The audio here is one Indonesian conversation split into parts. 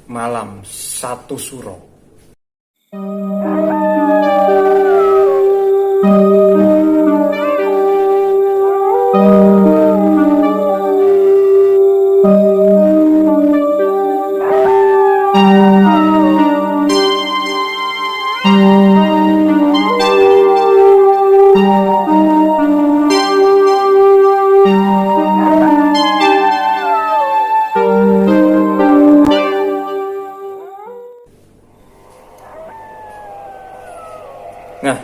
malam satu suro. Nah,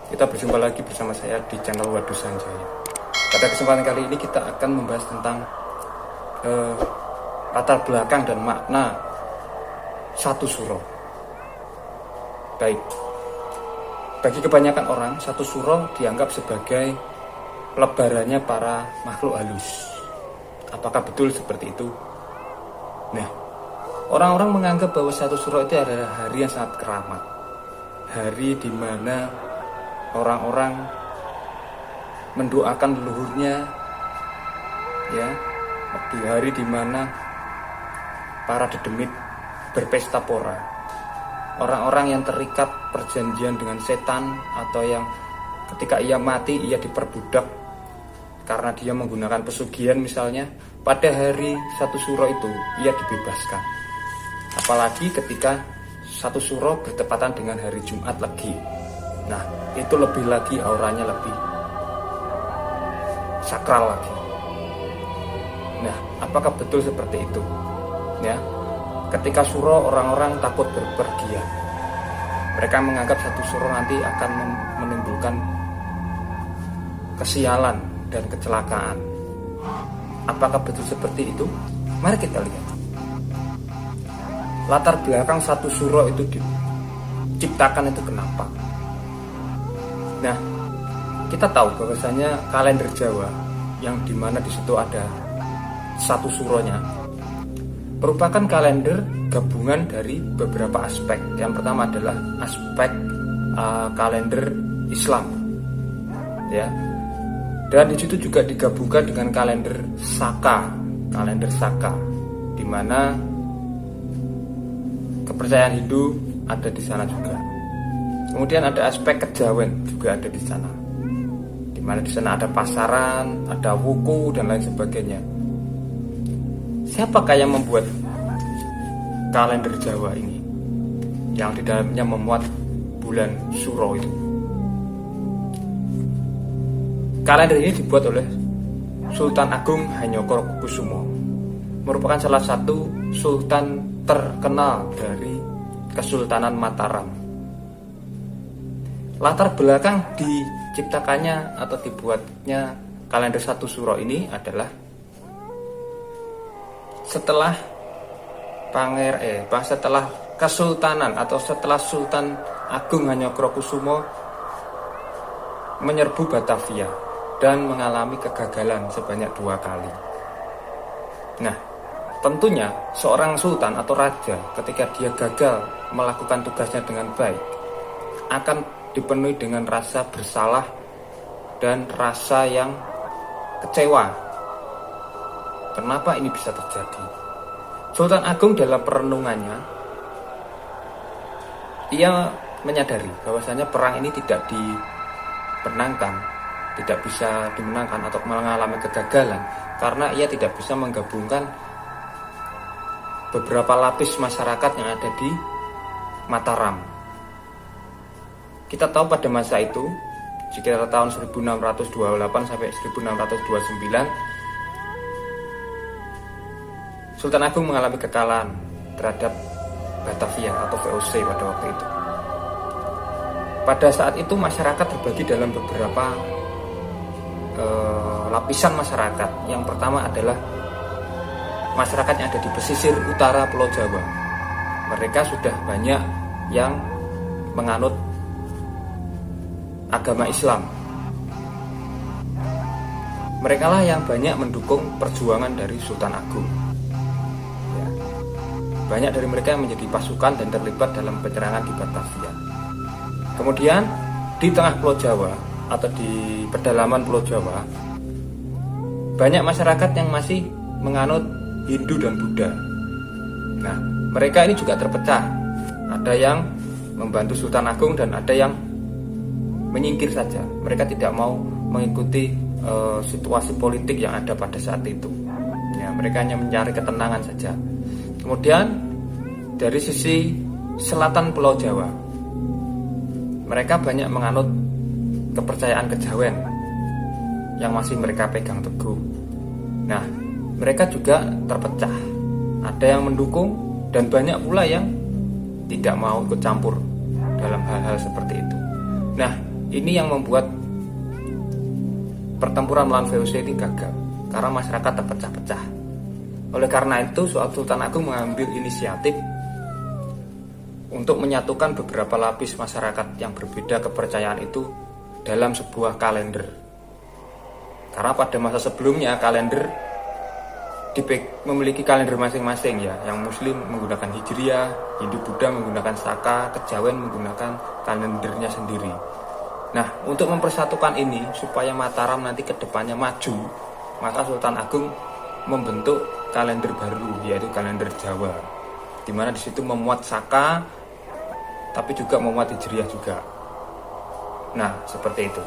kita berjumpa lagi bersama saya di channel Wadu Sanjaya. Pada kesempatan kali ini kita akan membahas tentang latar belakang dan makna satu suro. Baik, bagi kebanyakan orang, satu suro dianggap sebagai lebarannya para makhluk halus. Apakah betul seperti itu? Nah, orang-orang menganggap bahwa satu suro itu adalah hari yang sangat keramat, hari di mana orang-orang mendoakan leluhurnya, ya, di hari di mana para dedemit berpesta pora, orang-orang yang terikat perjanjian dengan setan atau yang ketika ia mati ia diperbudak karena dia menggunakan pesugihan misalnya, pada hari satu suro itu ia dibebaskan. Apalagi ketika satu suro bertepatan dengan hari Jumat Legi. Nah, itu lebih lagi auranya lebih sakral lagi. Nah, apakah betul seperti itu? Ya, ketika suro orang-orang takut berpergian. Mereka menganggap satu suro nanti akan menimbulkan kesialan dan kecelakaan. Apakah betul seperti itu? Mari kita lihat. Latar belakang satu suro itu diciptakan itu kenapa? Nah, kita tahu bahwasanya kalender Jawa yang dimana di situ ada satu suronya merupakan kalender gabungan dari beberapa aspek. Yang pertama adalah aspek kalender Islam, ya. Dan di situ juga digabungkan dengan kalender Saka, di mana kepercayaan Hindu ada di sana juga. Kemudian ada aspek kejawen juga ada di sana, di mana di sana ada pasaran, ada wuku dan lain sebagainya. Siapakah yang membuat kalender Jawa ini, yang di dalamnya memuat bulan Suro itu? Kalender ini dibuat oleh Sultan Agung Hanyokrokusumo, merupakan salah satu sultan terkenal dari Kesultanan Mataram. Latar belakang diciptakannya atau dibuatnya kalender satu suro ini adalah setelah setelah Kesultanan atau setelah Sultan Agung Hanyokrokusumo menyerbu Batavia dan mengalami kegagalan sebanyak 2 kali. Nah, tentunya seorang sultan atau raja ketika dia gagal melakukan tugasnya dengan baik akan dipenuhi dengan rasa bersalah dan rasa yang kecewa. Kenapa ini bisa terjadi? Sultan Agung dalam perenungannya, ia menyadari bahwasanya perang ini tidak bisa dimenangkan atau mengalami kegagalan karena ia tidak bisa menggabungkan beberapa lapis masyarakat yang ada di Mataram. Kita tahu pada masa itu sekitar tahun 1628 sampai 1629 Sultan Agung mengalami kekalahan terhadap Batavia atau VOC pada waktu itu. Pada saat itu masyarakat terbagi dalam beberapa lapisan masyarakat. Yang pertama adalah masyarakat yang ada di pesisir utara Pulau Jawa. Mereka sudah banyak yang menganut agama Islam. Mereka lah yang banyak mendukung perjuangan dari Sultan Agung. Ya. Banyak dari mereka yang menjadi pasukan dan terlibat dalam penyerangan di Batavia. Kemudian di tengah Pulau Jawa atau di pedalaman Pulau Jawa, banyak masyarakat yang masih menganut Hindu dan Buddha. Nah, mereka ini juga terpecah. Ada yang membantu Sultan Agung dan ada yang menyingkir saja. Mereka tidak mau mengikuti situasi politik yang ada pada saat itu. Ya, mereka hanya mencari ketenangan saja. Kemudian dari sisi selatan Pulau Jawa, mereka banyak menganut kepercayaan kejawen yang masih mereka pegang teguh. Nah, mereka juga terpecah. Ada yang mendukung dan banyak pula yang tidak mau ikut campur dalam hal-hal seperti itu. Nah, ini yang membuat pertempuran melawan VOC ini gagal karena masyarakat terpecah-pecah. Oleh karena itu, Sultan Agung mengambil inisiatif untuk menyatukan beberapa lapis masyarakat yang berbeda kepercayaan itu dalam sebuah kalender. Karena pada masa sebelumnya kalender memiliki kalender masing-masing ya. Yang Muslim menggunakan Hijriah, Hindu Buddha menggunakan Saka, Kejawen menggunakan kalendernya sendiri. Nah, untuk mempersatukan ini supaya Mataram nanti ke depannya maju, maka Sultan Agung membentuk kalender baru, yaitu kalender Jawa, di mana di situ memuat Saka, tapi juga memuat Hijriah juga. Nah, seperti itu.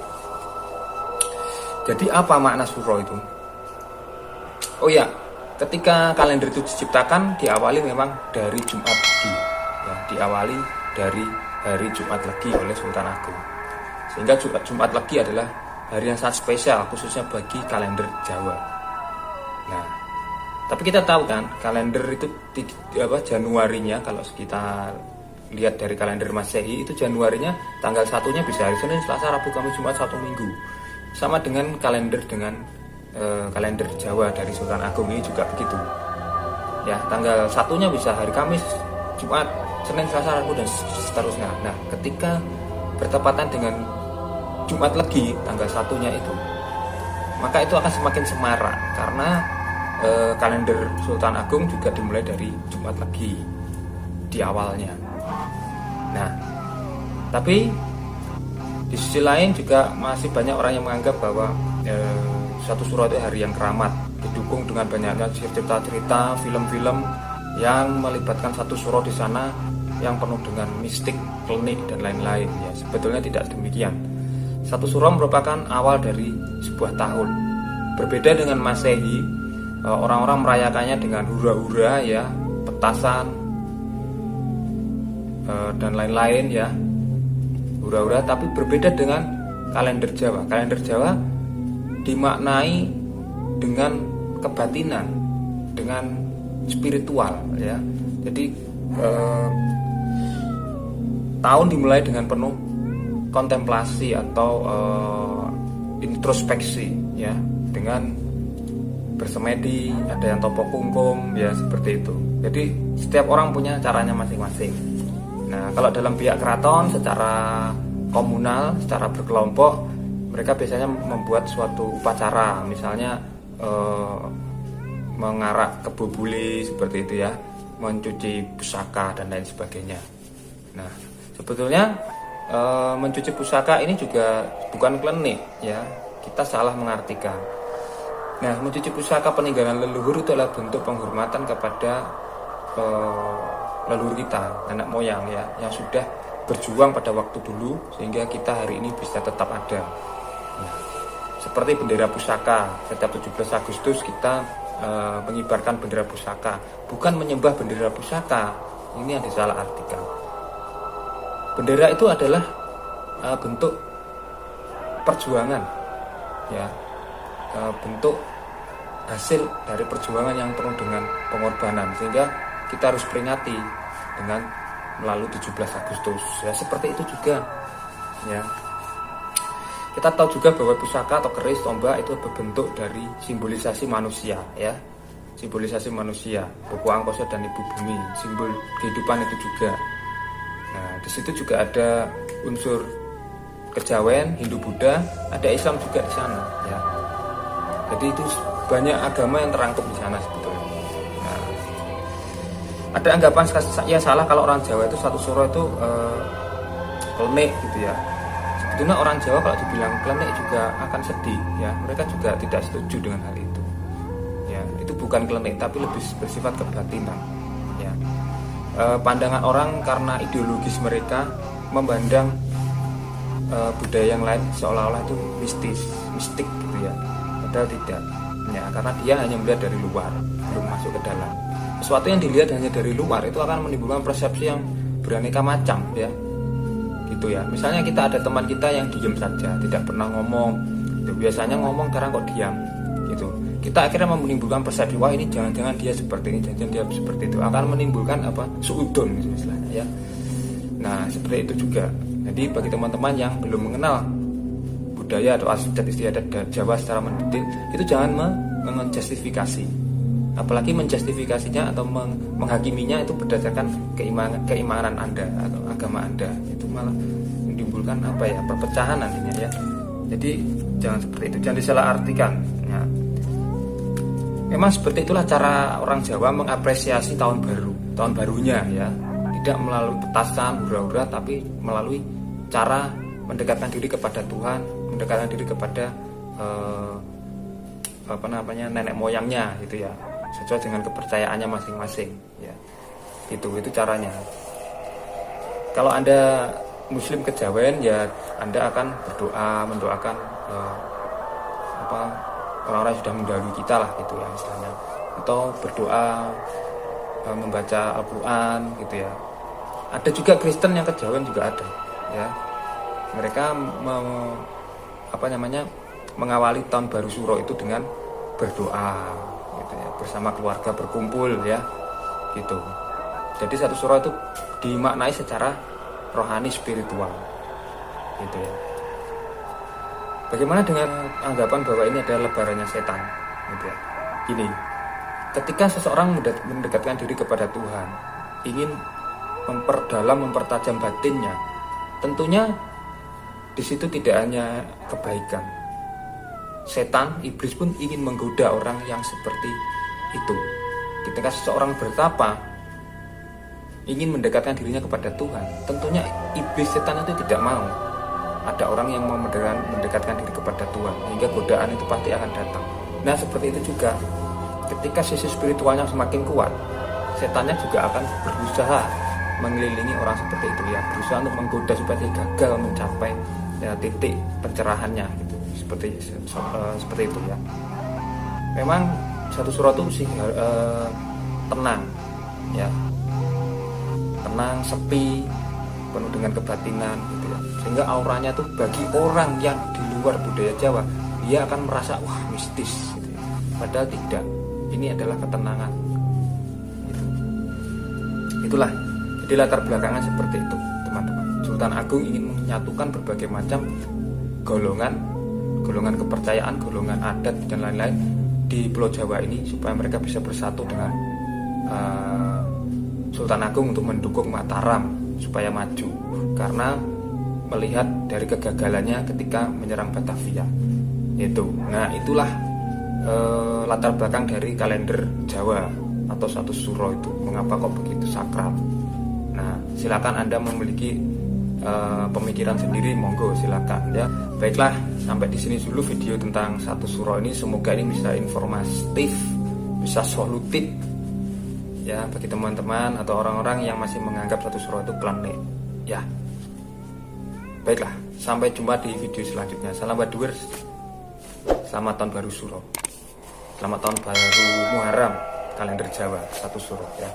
Jadi apa makna suro itu? Oh ya, ketika kalender itu diciptakan diawali memang dari Jumat Legi, ya, diawali dari hari Jumat Legi oleh Sultan Agung. Sehingga Jumat Legi adalah hari yang sangat spesial khususnya bagi kalender Jawa. Nah, tapi kita tahu kan kalender itu Januarinya, kalau kita lihat dari kalender Masehi itu Januarinya tanggal 1-nya bisa hari Senin, Selasa, Rabu, Kamis, Jumat, Sabtu, Minggu. Sama dengan kalender Jawa dari Sultan Agung ini juga begitu. Ya, tanggal 1-nya bisa hari Kamis, Jumat, Senin, Selasa, Rabu dan seterusnya. Nah, ketika bertepatan dengan Jumat Legi tanggal 1-nya itu, maka itu akan semakin semarak karena kalender Sultan Agung juga dimulai dari Jumat Legi di awalnya. Nah, tapi di sisi lain juga masih banyak orang yang menganggap bahwa satu suro itu hari yang keramat, didukung dengan banyaknya cerita-cerita, film-film yang melibatkan satu suro di sana yang penuh dengan mistik, klinik dan lain-lain. Ya, sebetulnya tidak demikian. Satu suro merupakan awal dari sebuah tahun. Berbeda dengan Masehi, orang-orang merayakannya dengan hura-hura ya, petasan dan lain-lain ya, hura-hura. Tapi berbeda dengan kalender Jawa. Kalender Jawa dimaknai dengan kebatinan, dengan spiritual ya. Jadi tahun dimulai dengan penuh kontemplasi atau introspeksi ya, dengan bersemedi, ada yang topo kungkum ya, seperti itu. Jadi setiap orang punya caranya masing-masing. Nah, kalau dalam pihak keraton secara komunal, secara berkelompok, mereka biasanya membuat suatu upacara, misalnya mengarak kebu buli seperti itu ya, mencuci pusaka dan lain sebagainya. Nah, sebetulnya mencuci pusaka ini juga bukan klinik ya, kita salah mengartikan. Nah, mencuci pusaka peninggalan leluhur itu adalah bentuk penghormatan kepada leluhur kita, nenek moyang ya, yang sudah berjuang pada waktu dulu sehingga kita hari ini bisa tetap ada. Nah, seperti bendera pusaka, setiap 17 Agustus kita mengibarkan bendera pusaka, bukan menyembah bendera pusaka. Ini yang disalah artikan. Bendera itu adalah bentuk perjuangan ya, bentuk hasil dari perjuangan yang penuh dengan pengorbanan, sehingga kita harus peringati dengan melalui 17 Agustus ya, seperti itu juga ya. Kita tahu juga bahwa pusaka atau keris, tombak itu berbentuk dari simbolisasi manusia ya, simbolisasi manusia. Buku Angkoso dan Ibu Bumi, simbol kehidupan itu juga. Nah, di situ juga ada unsur kejawen, Hindu Buddha, ada Islam juga di sana ya. Jadi itu banyak agama yang terangkum di sana sebetulnya. Nah, ada anggapan ya salah kalau orang Jawa itu satu suro itu klenik gitu ya. Sebetulnya orang Jawa kalau dibilang klenik juga akan sedih ya. Mereka juga tidak setuju dengan hal itu. Ya, itu bukan klenik tapi lebih bersifat kebatinan. Ya. pandangan orang karena ideologis mereka memandang budaya yang lain seolah-olah itu mistik gitu ya, padahal tidak ya, karena dia hanya melihat dari luar, belum masuk ke dalam. Sesuatu yang dilihat hanya dari luar itu akan menimbulkan persepsi yang beraneka macam ya, gitu ya. Misalnya kita ada teman kita yang diam saja, tidak pernah ngomong, itu biasanya ngomong sekarang kok diam gitu, kita akhirnya menimbulkan persepsi, wah ini jangan-jangan dia seperti ini, jangan-jangan dia seperti itu, akan menimbulkan suudon gitu istilahnya ya. Nah seperti itu juga. Jadi bagi teman-teman yang belum mengenal budaya atau adat istiadat Jawa secara mendetail, itu jangan menjustifikasi, apalagi menjustifikasinya atau menghakiminya itu berdasarkan keimanan Anda atau agama Anda, itu malah menimbulkan perpecahan nantinya ya. Jadi jangan seperti itu, jangan disalahartikan ya. Memang seperti itulah cara orang Jawa mengapresiasi tahun barunya ya. Tidak melalui petasan, hura-hura, tapi melalui cara mendekatkan diri kepada Tuhan, mendekatkan diri kepada nenek moyangnya gitu ya, sesuai dengan kepercayaannya masing-masing ya. Itu caranya. Kalau Anda Muslim kejawen ya, Anda akan berdoa, mendoakan orang-orang yang sudah mendahului kita lah gitu ya istilahnya, atau berdoa, membaca Al-Quran gitu ya. Ada juga Kristen yang kejawen juga ada ya, mereka mengawali tahun baru Suro itu dengan berdoa gitu ya, bersama keluarga berkumpul ya gitu. Jadi satu Suro itu dimaknai secara rohani spiritual gitu ya. Bagaimana dengan anggapan bahwa ini adalah lebarannya setan gitu ya. Gini, ketika seseorang mendekatkan diri kepada Tuhan, ingin mempertajam batinnya, tentunya di situ tidak hanya kebaikan. Setan, iblis pun ingin menggoda orang yang seperti itu. Ketika seseorang bertapa, ingin mendekatkan dirinya kepada Tuhan, tentunya iblis, setan itu tidak mau ada orang yang mau mendekatkan diri kepada Tuhan, hingga godaan itu pasti akan datang. Nah seperti itu juga, ketika sisi spiritualnya semakin kuat, setannya juga akan berusaha mengelilingi orang seperti itu ya, berusaha untuk menggoda supaya dia gagal mencapai ya, titik pencerahannya gitu. Seperti itu ya. Memang satu Suro itu tenang ya, tenang, sepi, penuh dengan kebatinan gitu ya, sehingga auranya tuh bagi orang yang di luar budaya Jawa, dia akan merasa wah mistis gitu ya. Padahal tidak, ini adalah ketenangan gitu. Itulah, jadi latar belakangan seperti itu teman-teman. Sultan Agung ingin menyatukan berbagai macam golongan kepercayaan, golongan adat dan lain-lain di Pulau Jawa ini, supaya mereka bisa bersatu dengan Sultan Agung untuk mendukung Mataram supaya maju, karena melihat dari kegagalannya ketika menyerang Batavia itu. Nah itulah latar belakang dari kalender Jawa atau satu Suro itu, mengapa kok begitu sakral. Nah silakan Anda memiliki pemikiran sendiri, monggo silakan ya. Baiklah, sampai di sini dulu video tentang satu Suro ini. Semoga ini bisa informatif, bisa solutif ya bagi teman-teman atau orang-orang yang masih menganggap satu Suro itu planet ya. Baiklah, sampai jumpa di video selanjutnya. Salam Baduers, selamat tahun baru Suro, selamat tahun baru Muharram kalender Jawa satu Suro ya.